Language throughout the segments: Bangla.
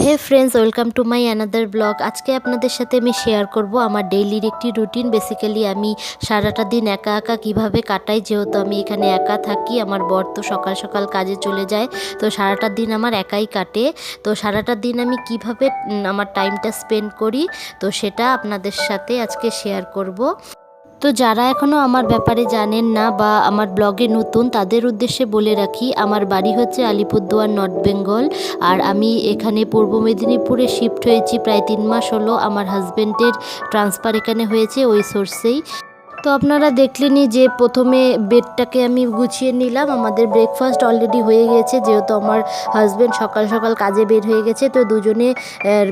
Hey friends, welcome to my another blog. আজকে আপনাদের সাথে আমি শেয়ার করব আমার ডেইলির একটি রুটিন। বেসিক্যালি আমি সারাটা দিন একা একা কিভাবে কাটাই, যেহেতু আমি এখানে একা থাকি। আমার বর তো সকাল সকাল কাজে চলে যায়, তো সারাটা দিন আমার একাই কাটে। তো সারাটা দিন আমি কিভাবে আমার টাইমটা স্পেন্ড করি, তো সেটা আপনাদের সাথে আজকে শেয়ার করব। তো যারা এখনও আমার ব্যাপারে জানেন না বা আমার ব্লগে নতুন, তাদের উদ্দেশ্যে বলে রাখি, আমার বাড়ি হচ্ছে আলিপুরদুয়ার, নর্থ বেঙ্গল। আর আমি এখানে পূর্ব মেদিনীপুরে শিফট হয়েছি প্রায় 3 মাস হলো। আমার হাজব্যান্ডের ট্রান্সফার এখানে হয়েছে ওই সোর্সেই। তো আপনারা দেখলেনই যে প্রথমে বেডটাকে আমি গুছিয়ে নিলাম। আমাদের ব্রেকফাস্ট অলরেডি হয়ে গেছে, যেহেতু আমার হাজব্যান্ড সকাল সকাল কাজে বের হয়ে গেছে, তো দুজনে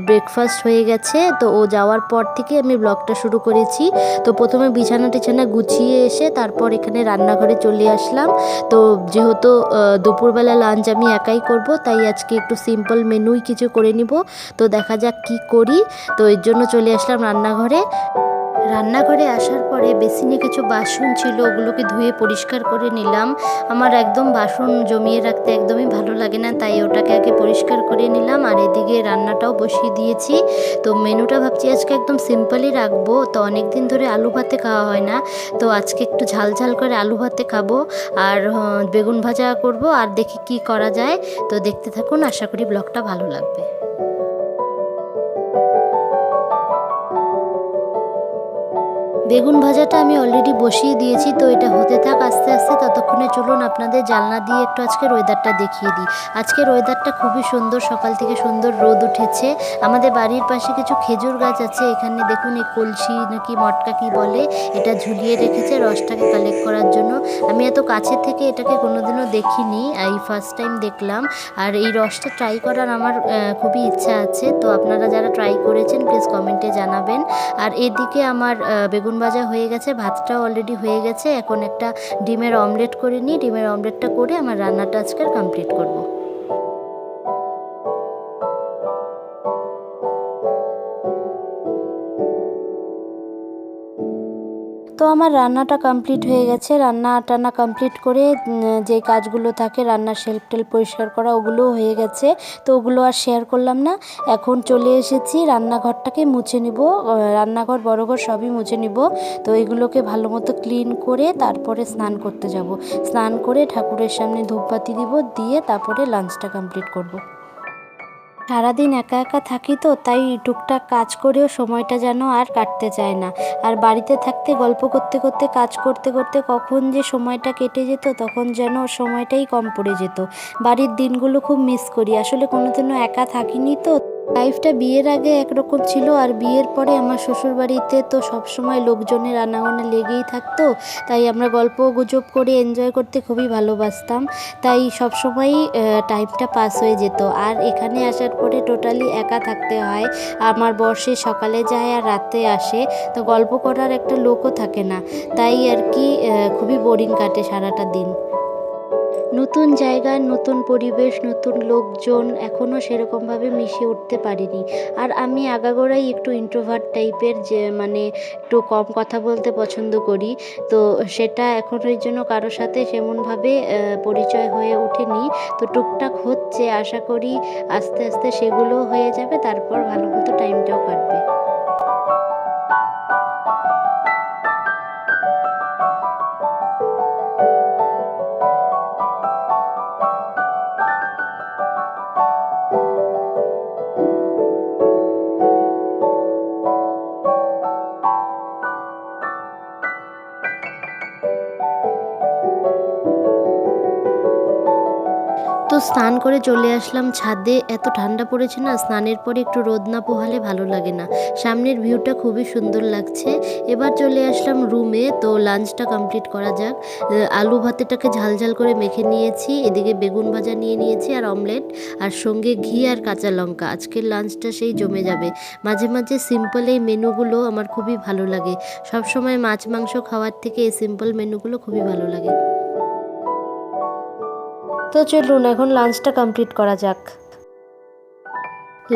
ব্রেকফাস্ট হয়ে গেছে। তো ও যাওয়ার পর থেকে আমি ব্লগটা শুরু করেছি। তো প্রথমে বিছানা টিছানা গুছিয়ে এসে তারপর এখানে রান্নাঘরে চলে আসলাম। তো যেহেতু দুপুরবেলা লাঞ্চ আমি একাই করব, তাই আজকে একটু সিম্পল মেনুই কিছু করে নিব। তো দেখা যাক কি করি। তো এর জন্য চলে আসলাম রান্নাঘরে। রান্নাঘরে আসার পরে বেসিনে কিছু বাসন ছিল, ওগুলোকে ধুয়ে পরিষ্কার করে নিলাম। আমার একদম বাসন জমিয়ে রাখতে একদমই ভালো লাগে না, তাই ওটাকে আগে পরিষ্কার করে নিলাম। আর এদিকে রান্নাটাও বসিয়ে দিয়েছি। তো মেনুটা ভাবছি আজকে একদম সিম্পলই রাখবো। তো অনেক দিন ধরে আলু ভাতে খাওয়া হয় না, তো আজকে একটু ঝাল ঝাল করে আলু ভাতে খাবো। আর বেগুন ভাজা করব, আর দেখি কি করা যায়। তো দেখতে থাকুন, আশা করি ব্লগটা ভালো লাগবে। বেগুন ভাজাটা আমি অলরেডি বসিয়ে দিয়েছি, তো এটা হতে থাক আস্তে আস্তে। ততক্ষণে চলুন আপনাদের জানলা দিয়ে একটু আজকের ওয়েদারটা দেখিয়ে দিই। আজকের ওয়েদারটা খুবই সুন্দর, সকাল থেকে সুন্দর রোদ উঠেছে। আমাদের বাড়ির পাশে কিছু খেজুর গাছ আছে, এখানে দেখুন এই কলসি নাকি মটকা কি বলে, এটা ঝুলিয়ে রেখেছে রসটাকে কালেক্ট করার জন্য। আমি এত কাছের থেকে এটাকে কোনোদিনও দেখিনি, এই ফার্স্ট টাইম দেখলাম। আর এই রসটা ট্রাই করার আমার খুবই ইচ্ছা আছে। তো আপনারা যারা ট্রাই করেছেন প্লিজ কমেন্টে জানাবেন। আর এদিকে আমার বেগুন ভাজা হয়ে গেছে, ভাতটাও অলরেডি হয়ে গেছে। এখন একটা ডিমের অমলেট করে নিই। ডিমের অমলেটটা করে আমার রান্নাটা আজকের কমপ্লিট করব। তো আমার রান্নাটা কমপ্লিট হয়ে গেছে। রান্না টান্না কমপ্লিট করে যে কাজগুলো থাকে, রান্নার শেলফ টেলফ পরিষ্কার করা, ওগুলোও হয়ে গেছে। তো ওগুলো আর শেয়ার করলাম না। এখন চলে এসেছি রান্নাঘরটাকে মুছে নিব। রান্নাঘর বড়ঘর সবই মুছে নিব। তো এগুলোকে ভালো মতো ক্লিন করে তারপরে স্নান করতে যাব। স্নান করে ঠাকুরের সামনে ধূপবাতি দিব, দিয়ে তারপরে লাঞ্চটা কমপ্লিট করব। সারাদিন একা একা থাকি, তো তাই টুকটাক কাজ করেও সময়টা যেন আর কাটতে চায় না। আর বাড়িতে থাকতে গল্প করতে করতে, কাজ করতে করতে কখন যে সময়টা কেটে যেত, তখন যেন সময়টাই কম পড়ে যেত। বাড়ির দিনগুলো খুব মিস করি। আসলে কোনোদিনও একা থাকিনি, তো লাইফটা বিয়ের আগে একরকম ছিল, আর বিয়ের পরে আমার শ্বশুরবাড়িতে তো সবসময় লোকজনের আনাগোনা লেগেই থাকতো। তাই আমরা গল্প গুজব করে এনজয় করতে খুবই ভালোবাসতাম। তাই সবসময়ই টাইমটা পাস হয়ে যেত। আর এখানে আসার পরে টোটালি একা থাকতে হয়। আমার বর সে সকালে যায় আর রাতে আসে, তো গল্প করার একটা লোকও থাকে না। তাই আর কি খুবই বোরিং কাটে সারাটা দিন। নতুন জায়গা, নতুন পরিবেশ, নতুন লোকজন, এখনও সেরকমভাবে মিশে উঠতে পারিনি। আর আমি আগাগোড়াই একটু ইন্ট্রোভার্ট টাইপের, যে মানে একটু কম কথা বলতে পছন্দ করি। তো সেটা এখন ওই জন্য কারোর সাথে সেমনভাবে পরিচয় হয়ে ওঠেনি। তো টুকটাক হচ্ছে, আশা করি আস্তে আস্তে সেগুলোও হয়ে যাবে, তারপর ভালো মতো টাইমটাও কাটবে। তো স্নান করে চলে আসলাম ছাদে। এত ঠান্ডা পড়েছে না, স্নানের পরে একটু রোদ না পোহালে ভালো লাগে না। সামনের ভিউটা খুবই সুন্দর লাগছে। এবার চলে আসলাম রুমে। তো লাঞ্চটা কমপ্লিট করা যাক। আলু ভাতেটাকে ঝাল ঝাল করে মেখে নিয়েছি, এদিকে বেগুন ভাজা নিয়ে নিয়েছি আর অমলেট, আর সঙ্গে ঘি আর কাঁচা লঙ্কা। আজকের লাঞ্চটা সেই জমে যাবে। মাঝে মাঝে সিম্পল এই মেনুগুলো আমার খুবই ভালো লাগে। সব সময় মাছ মাংস খাওয়ার থেকে এই সিম্পল মেনুগুলো খুবই ভালো লাগে। তো চলুন এখন লাঞ্চটা কমপ্লিট করা যাক।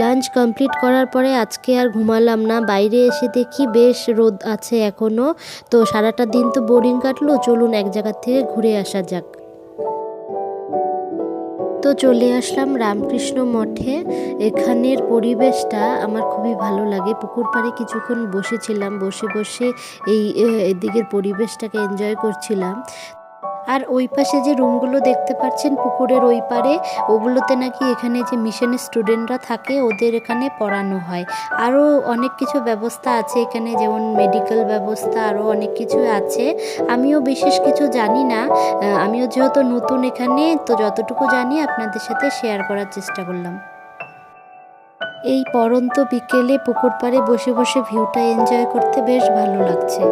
লাঞ্চ কমপ্লিট করার পরে আজকে আর ঘুমালাম না। বাইরে এসে দেখি বেশ রোদ আছে এখনও। তো সারাটা দিন তো বোরিং কাটলো, চলুন এক জায়গার থেকে ঘুরে আসা যাক। তো তো চলে আসলাম রামকৃষ্ণ মঠে। এখানের পরিবেশটা আমার খুবই ভালো লাগে। পুকুর পাড়ে কিছুক্ষণ বসেছিলাম, বসে বসে এদিকের পরিবেশটাকে এনজয় করছিলাম। আর ওই পাশে যে রুমগুলো দেখতে পাচ্ছেন পুকুরের ওই পারে, ওগুলোতে নাকি এখানে যে মিশনের স্টুডেন্টরা থাকে ওদের এখানে পড়ানো হয়। আরও অনেক কিছু ব্যবস্থা আছে এখানে, যেমন মেডিকেল ব্যবস্থা, আরও অনেক কিছু আছে। আমিও বিশেষ কিছু জানি না, আমিও যেহেতু নতুন এখানে, তো যতটুকু জানি আপনাদের সাথে শেয়ার করার চেষ্টা করলাম। এই পড়ন্ত বিকেলে পুকুর পাড়ে বসে বসে ভিউটা এনজয় করতে বেশ ভালো লাগছে।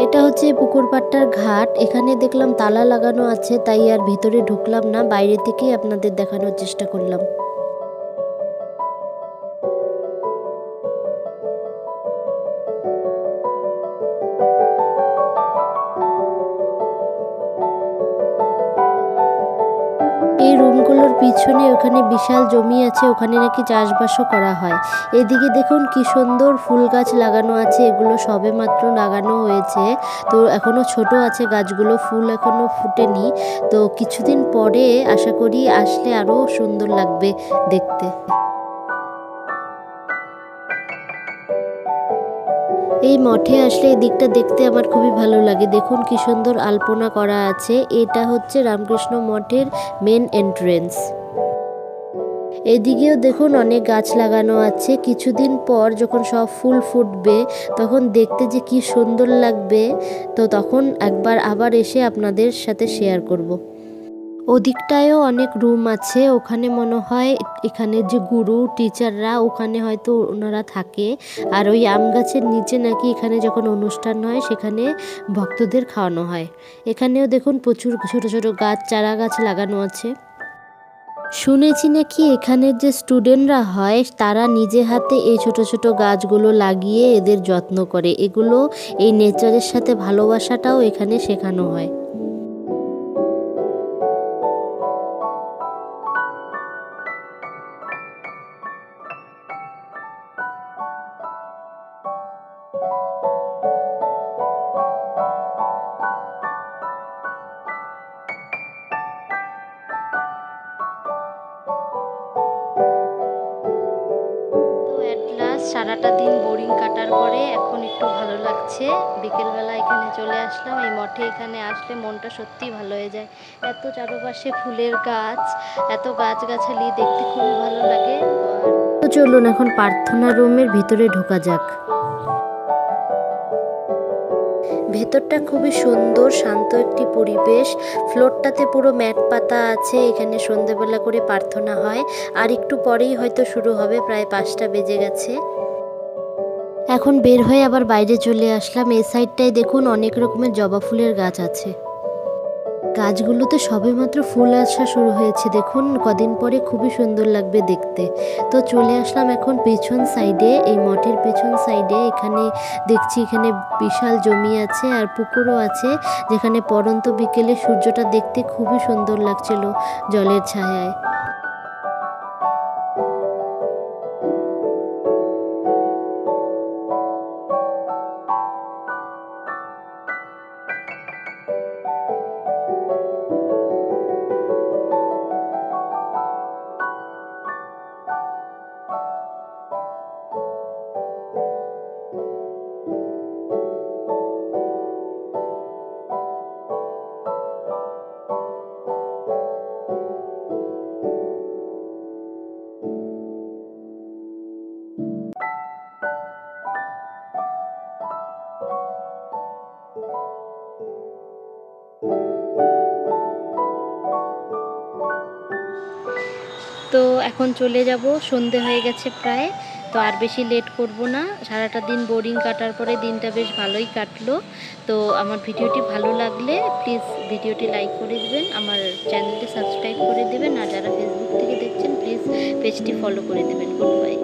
এটা হচ্ছে পুকুর পাড়টার ঘাট। এখানে দেখলাম তালা লাগানো আছে, তাই আর ভিতরে ঢুকলাম না, বাইরে থেকেই আপনাদের দেখানোর চেষ্টা করলাম। এই রুমগুলোর পিছনে ওখানে বিশাল জমি আছে, ওখানে নাকি চাষবাসও করা হয়। এদিকে দেখুন কি সুন্দর ফুল গাছ লাগানো আছে, এগুলো সবে মাত্র লাগানো হয়েছে, তো এখনো ছোট আছে গাছগুলো, ফুল এখনো ফুটেনি। তো কিছুদিন পরে আশা করি আসলে আরো সুন্দর লাগবে দেখতে। এই মঠে আসলে এই দিকটা দেখতে আমার খুবই ভালো লাগে। দেখুন কি সুন্দর আলপনা করা আছে। এটা হচ্ছে রামকৃষ্ণ মঠের মেন এন্ট্রেন্স। এদিকেও দেখুন অনেক গাছ লাগানো আছে। কিছুদিন পর যখন সব ফুল ফুটবে তখন দেখতে যে কি সুন্দর লাগবে, তো তখন একবার আবার এসে আপনাদের সাথে শেয়ার করব। ওদিকটায়ও অনেক রুম আছে, ওখানে মনে হয় এখানে যে গুরু টিচাররা ওখানে হয়তো ওনারা থাকে। আর ওই আম গাছের নিচে নাকি এখানে যখন অনুষ্ঠান হয় সেখানে ভক্তদের খাওয়ানো হয়। এখানেও দেখুন প্রচুর ছোট ছোট গাছ, চারা গাছ লাগানো আছে। শুনেছি নাকি এখানের যে স্টুডেন্টরা হয় তারা নিজে হাতে এই ছোট ছোট গাছগুলো লাগিয়ে এদের যত্ন করে। এগুলো এই নেচারের সাথে ভালোবাসাটাও এখানে শেখানো হয়। তো অ্যাট লাস্ট সারাটা দিন বোরিং কাটার পরে এখন একটু ভালো লাগছে। বিকেলবেলা এখানে চলে আসলাম এই মঠে। এখানে আসলে মনটা সত্যিই ভালো হয়ে যায়। এত চারপাশে ফুলের গাছ, এত গাছগাছালি, দেখতে খুবই ভালো লাগে। তো চলুন এখন প্রার্থনা রুমের ভিতরে ঢোকা যাক। ভেতরটা খুবই সুন্দর, শান্ত একটি পরিবেশ। ফ্লোরটাতে পুরো ম্যাট পাতা আছে, এখানে সন্ধেবেলা করে প্রার্থনা হয়। আর একটু পরেই হয়তো শুরু হবে, প্রায় 5টা বেজে গেছে। এখন বের হয়ে আবার বাইরে চলে আসলাম। এই সাইডটায় দেখুন অনেক রকমের জবা ফুলের গাছ আছে। গাছগুলোতে সবেমাত্র ফুল আসা শুরু হয়েছে, দেখুন কদিন পরে খুবই সুন্দর লাগবে দেখতে। তো চলে আসলাম এখন পেছন সাইডে, এই মঠের পেছন সাইডে। এখানে দেখছি এখানে বিশাল জমি আছে আর পুকুরও আছে, যেখানে পড়ন্ত বিকেলে সূর্যটা দেখতে খুবই সুন্দর লাগছিল জলের ছায়ায়। তো এখন চলে যাব, সন্ধে হয়ে গেছে প্রায়। তো আর বেশি লেট করব না। সারাটা দিন বোরিং কাটার পরে দিনটা বেশ ভালোই কাটলো। তো আমার ভিডিওটি ভালো লাগলে প্লিজ ভিডিওটি লাইক করে দিবেন, আমার চ্যানেলটি সাবস্ক্রাইব করে দেবেন, আর যারা ফেসবুক থেকে দেখছেন প্লিজ পেজটি ফলো করে দেবেন। Good bye.